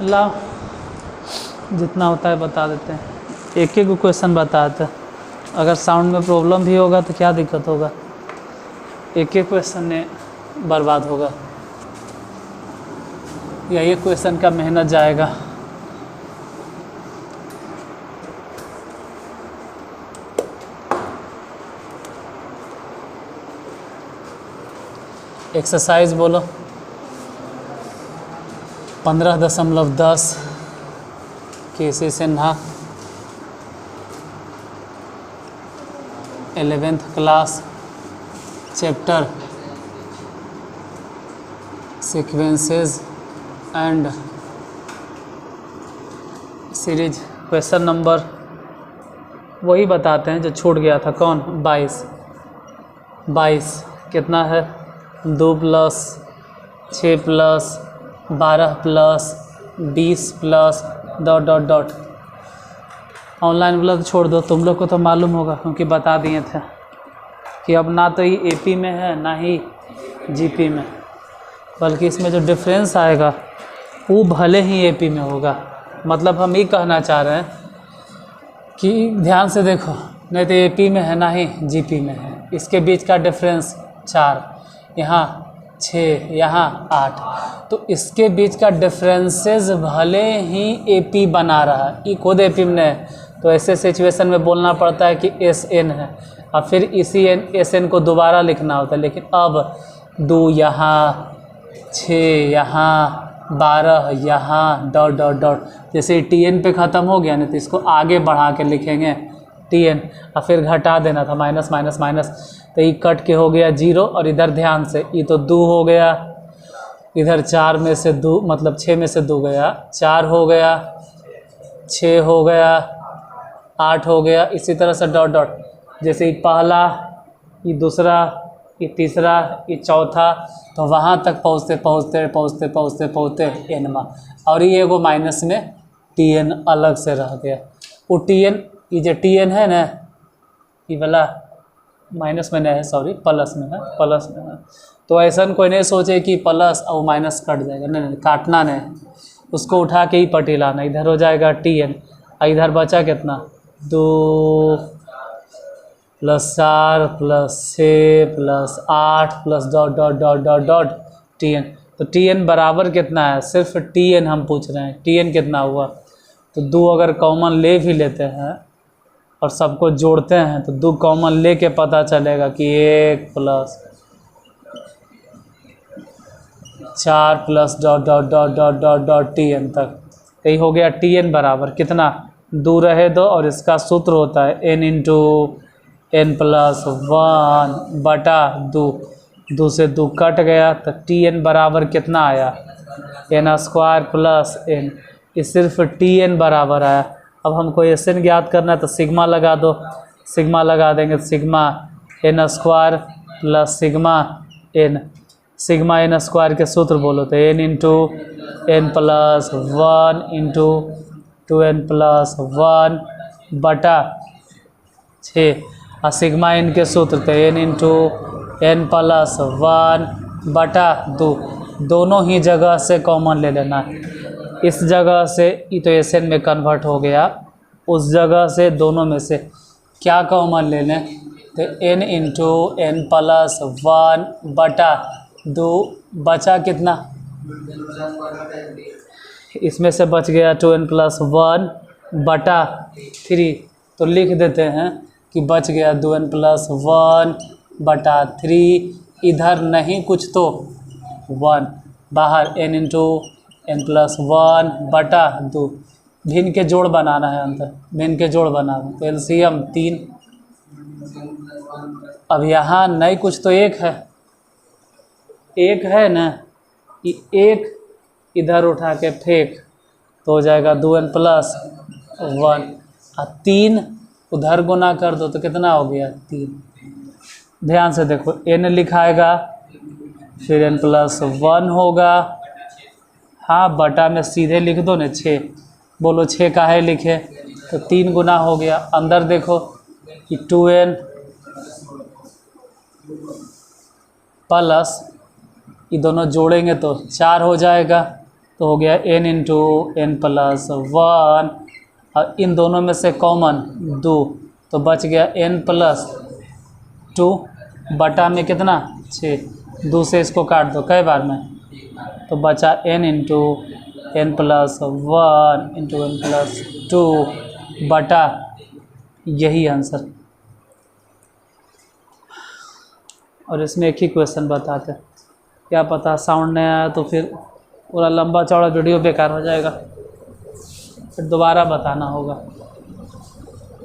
ला जितना होता है बता देते हैं, एक एक क्वेश्चन बताते हैं। अगर साउंड में प्रॉब्लम भी होगा तो क्या दिक्कत होगा, एक एक क्वेश्चन ने बर्बाद होगा या एक क्वेश्चन का मेहनत जाएगा। एक्सरसाइज बोलो 15.10 K C Sinha 11th class chapter sequences and series. Question number वही बताते हैं जो छूट गया था, कौन 22 कितना है 2 + 6 + 12 + 20 + ... ऑनलाइन वाला तो छोड़ दो, तुम लोग को तो मालूम होगा क्योंकि बता दिए थे कि अब ना तो ये एपी में है ना ही जीपी में, बल्कि इसमें जो डिफरेंस आएगा वो भले ही एपी में होगा। मतलब हम ये कहना चाह रहे हैं कि ध्यान से देखो, नहीं तो एपी में है ना ही जीपी में है, इसके बीच का डिफरेंस 4, यहाँ 6, यहाँ 8, तो इसके बीच का डिफरेंसेस भले ही एपी बना रहा है, ये खुद एपी में है। तो ऐसे सिचुएशन में बोलना पड़ता है कि एस एन है, और फिर इसी एस एन को दोबारा लिखना होता है। लेकिन अब 2 यहाँ, 6 यहाँ, 12 यहाँ, ... जैसे टी एन पे ख़त्म हो गया ना, तो इसको आगे बढ़ा के लिखेंगे टी एन, और फिर घटा देना था माइनस माइनस माइनस, तो ये कट के हो गया 0। और इधर ध्यान से ये तो 2 हो गया, इधर 4 में से 2 मतलब 6 में से 2 गया, 4 हो गया, 6 हो गया, 8 हो गया, इसी तरह से ... जैसे ये पहला, ये दूसरा, ये तीसरा, ये चौथा, तो वहाँ तक पहुँचते एन में। और ये एगो माइनस में टी एन अलग से रह गया। वो टी एन, ये जो टी एन है ना, ये वाला माइनस में नहीं है, सॉरी प्लस में है, प्लस में है। तो ऐसा कोई नहीं सोचे कि प्लस और माइनस कट जाएगा, नहीं, काटना नहीं, उसको उठा के ही पट्टी लाना। इधर हो जाएगा टी एन, इधर बचा कितना 2 + 4 + 6 + 8 + ... टी एन। तो टी एन बराबर कितना है, सिर्फ टी एन हम पूछ रहे हैं, टी एन कितना हुआ। तो 2 अगर कॉमन ले भी लेते हैं और सबको जोड़ते हैं तो 2 कॉमन ले के पता चलेगा कि 1 + 4 + ... टी एन तक। यही हो गया टी एन बराबर कितना 2 रहे 2, और इसका सूत्र होता है n × n + 1 बटा 2। 2 से 2 कट गया, तो टी एन बराबर कितना आया n² + n। ये सिर्फ टी एन बराबर आया। अब हमको एस एन ज्ञात करना है तो सिग्मा लगा दो, सिग्मा लगा देंगे तो sigma n² + sigma n। Sigma n² के सूत्र बोलो तो n × n + 1 × 2n + 1 बटा 6, और सिग्मा n के सूत्र तो n × n + 1 बटा 2। दोनों ही जगह से कॉमन ले लेना है। इस जगह से ये तो एस एन में कन्वर्ट हो गया, उस जगह से दोनों में से क्या कॉमन ले लें, तो n × n + 1 बटा 2 बचा कितना, इसमें से बच गया 2n + 1 बटा 3। तो लिख देते हैं कि बच गया 2n + 1 बटा 3, इधर नहीं कुछ तो 1 बाहर, n × n + 1 बटा 2। भिन्न के जोड़ बनाना है, अंदर भिन्न के जोड़ बनाना, तो एलसीएम 3। अब यहाँ नहीं कुछ तो एक है, एक है ना, एक इधर उठा के फेंक तो हो जाएगा 2n + 1, और 3 उधर गुना कर दो तो कितना हो गया 3। ध्यान से देखो, n लिखाएगा फिर n + 1 होगा, हाँ बटा में सीधे लिख दो ना 6। बोलो 6 काहे लिखे, तो 3 गुना हो गया। अंदर देखो कि 2n प्लस ये दोनों जोड़ेंगे तो 4 हो जाएगा, तो हो गया n into n plus one, और इन दोनों में से कॉमन 2, तो बच गया n प्लस 2 बटा में कितना 6, 2 से इसको काट दो कई बार में, तो बचा n into n plus one into n plus 2 बटा, यही आंसर। और इसमें एक ही क्वेश्चन बताते, क्या पता साउंड नहीं आया तो फिर पूरा लंबा चौड़ा वीडियो बेकार हो जाएगा, फिर दोबारा बताना होगा।